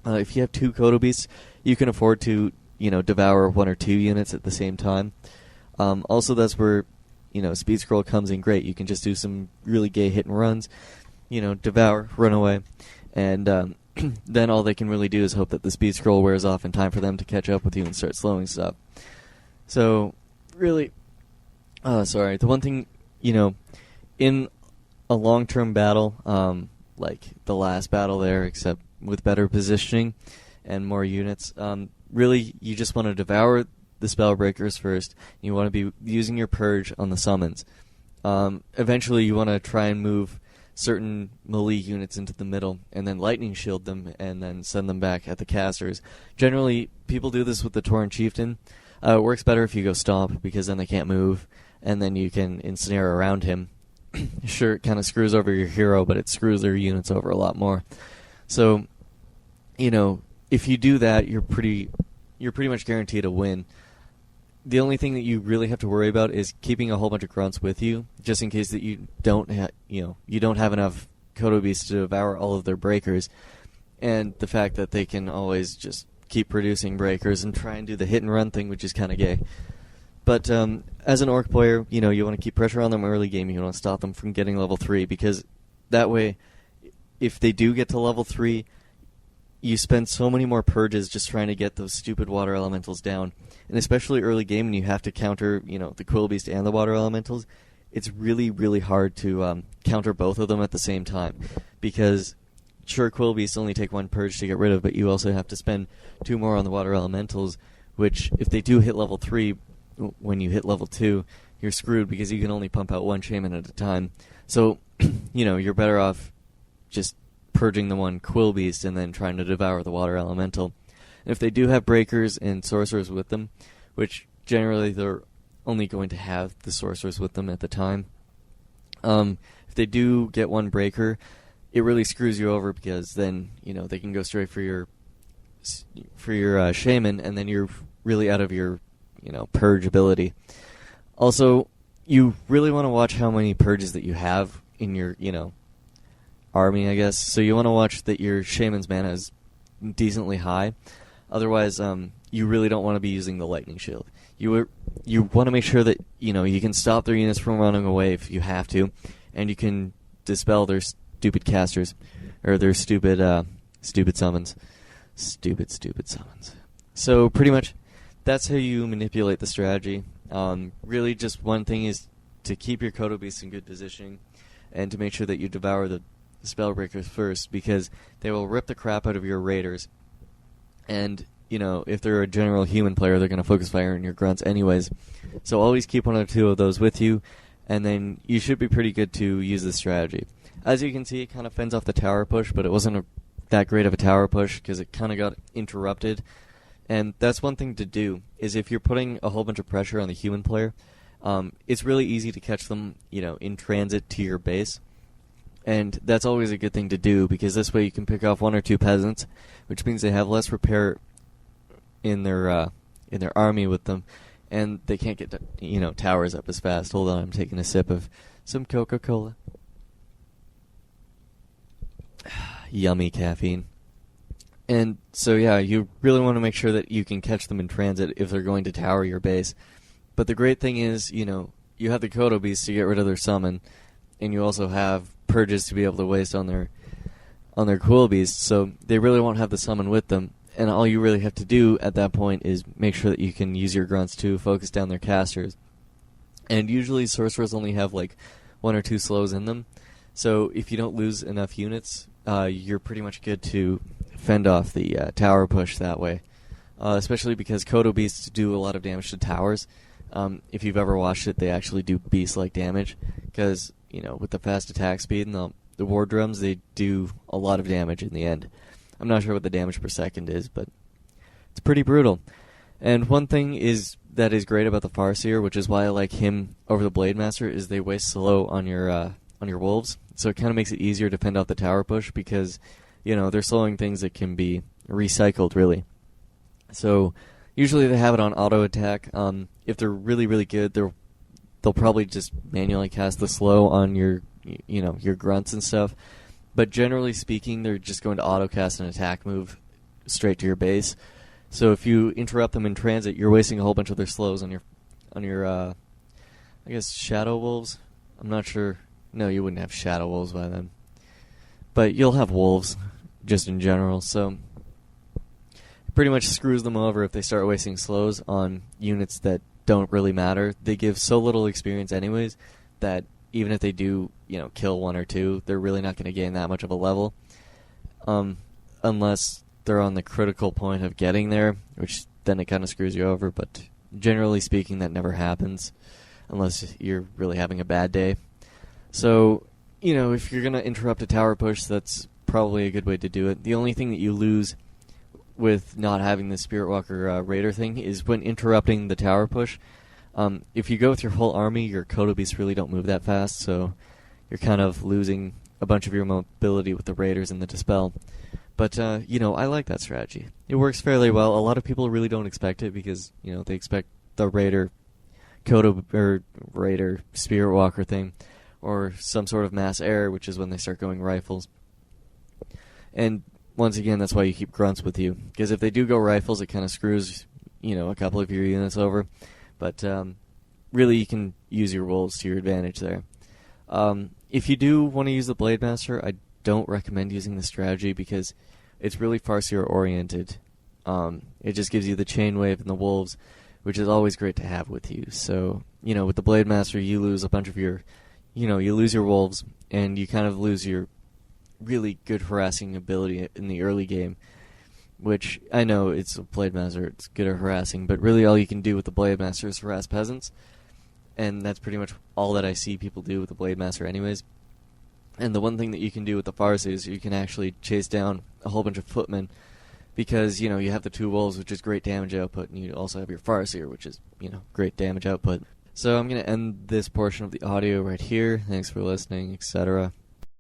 If you have 2 Kodo Beasts, you can afford to, devour 1 or 2 units at the same time. Also, that's where, Speed Scroll comes in great. You can just do some really gay hit and runs, devour, run away, and then all they can really do is hope that the Speed Scroll wears off in time for them to catch up with you and start slowing stuff. So, really, the one thing, in a long-term battle, like the last battle there, except with better positioning and more units, really, you just want to devour the Spellbreakers first. You want to be using your Purge on the summons. Eventually, you want to try and move certain melee units into the middle, and then Lightning Shield them, and then send them back at the casters. Generally, people do this with the Tauren Chieftain. It works better if you go Stomp, because then they can't move, and then you can ensnare around him. Sure, it kind of screws over your hero, but it screws their units over a lot more. So, if you do that, you're pretty much guaranteed a win. The only thing that you really have to worry about is keeping a whole bunch of grunts with you, just in case that you don't have enough Kodo Beasts to devour all of their breakers, and the fact that they can always just keep producing breakers and try and do the hit and run thing, which is kind of gay. But as an Orc player, you want to keep pressure on them early game. You want to stop them from getting level 3, because that way, if they do get to level 3, you spend so many more purges just trying to get those stupid water elementals down. And especially early game when you have to counter, the Quill Beast and the water elementals, it's really, really hard to counter both of them at the same time. Because, sure, Quill Beasts only take 1 purge to get rid of, but you also have to spend 2 more on the water elementals, which, if they do hit level 3, when you hit level 2, you're screwed because you can only pump out 1 shaman at a time. So, you're better off just purging the 1 Quill Beast and then trying to devour the water elemental. And if they do have breakers and sorcerers with them, which generally they're only going to have the sorcerers with them at the time, if they do get 1 breaker, it really screws you over, because then they can go straight for your shaman, and then you're really out of your purge ability. Also, you really want to watch how many purges that you have in your army, I guess. So you want to watch that your shaman's mana is decently high. Otherwise, you really don't want to be using the Lightning Shield. You want to make sure that you can stop their units from running away if you have to, and you can dispel their stupid casters, or their stupid summons. Stupid summons. So pretty much, that's how you manipulate the strategy. Really, just one thing is to keep your Kodo Beasts in good positioning, and to make sure that you devour the Spellbreakers first, because they will rip the crap out of your raiders. And, if they're a general human player, they're going to focus fire on your grunts anyways. So always keep 1 or 2 of those with you, and then you should be pretty good to use this strategy. As you can see, it kind of fends off the tower push, but it wasn't that great of a tower push, because it kind of got interrupted. And that's one thing to do, is if you're putting a whole bunch of pressure on the human player, it's really easy to catch them, in transit to your base. And that's always a good thing to do, because this way you can pick off 1 or 2 peasants, which means they have less repair in their army with them, and they can't get towers up as fast. Hold on, I'm taking a sip of some Coca-Cola. Yummy caffeine. And so yeah, you really want to make sure that you can catch them in transit if they're going to tower your base. But the great thing is, you have the Kodo Beasts to get rid of their summon, and you also have purges to be able to waste on their Quill Beasts, so they really won't have the summon with them. And all you really have to do at that point is make sure that you can use your grunts to focus down their casters. And usually sorcerers only have like 1 or 2 slows in them, so if you don't lose enough units, you're pretty much good to fend off the tower push that way. Especially because Kodo Beasts do a lot of damage to towers. If you've ever watched it, they actually do beast-like damage, because with the fast attack speed and the war drums, they do a lot of damage in the end. I'm not sure what the damage per second is, but it's pretty brutal. And one thing that is great about the Farseer, which is why I like him over the Blade Master, is they waste slow on your wolves. So it kind of makes it easier to fend off the tower push, because they're slowing things that can be recycled, really. So usually they have it on auto attack. If they're really, really good, they'll probably just manually cast the slow on your grunts and stuff. But generally speaking, they're just going to auto cast an attack move straight to your base. So if you interrupt them in transit, you're wasting a whole bunch of their slows on your I guess shadow wolves. I'm not sure. No, you wouldn't have shadow wolves by then. But you'll have wolves, just in general, so it pretty much screws them over if they start wasting slows on units that don't really matter. They give so little experience anyways that even if they do, kill one or two, they're really not going to gain that much of a level. Unless they're on the critical point of getting there, which then it kind of screws you over, but generally speaking, that never happens unless you're really having a bad day. So, if you're going to interrupt a tower push, that's probably a good way to do it. The only thing that you lose with not having the Spirit Walker Raider thing is when interrupting the tower push. If you go with your whole army, your Kodo Beasts really don't move that fast, so you're kind of losing a bunch of your mobility with the Raiders and the Dispel. But, I like that strategy. It works fairly well. A lot of people really don't expect it because, they expect the Raider Spirit Walker thing, or some sort of mass error, which is when they start going rifles. And once again, that's why you keep grunts with you, because if they do go rifles, it kind of screws, a couple of your units over. But really, you can use your wolves to your advantage there. If you do want to use the Blade Master, I don't recommend using the strategy because it's really Farseer oriented. It just gives you the chain wave and the wolves, which is always great to have with you. So, with the Blade Master, you lose a bunch of your, you lose your wolves, and you kind of lose your really good harassing ability in the early game, which I know it's a Blade Master, it's good at harassing, but really all you can do with the Blade Master is harass peasants, and that's pretty much all that I see people do with the Blade Master anyways. And the one thing that you can do with the Farseer is you can actually chase down a whole bunch of footmen, because, you have the two wolves, which is great damage output, and you also have your Farseer, which is, great damage output. So I'm going to end this portion of the audio right here. Thanks for listening, etc.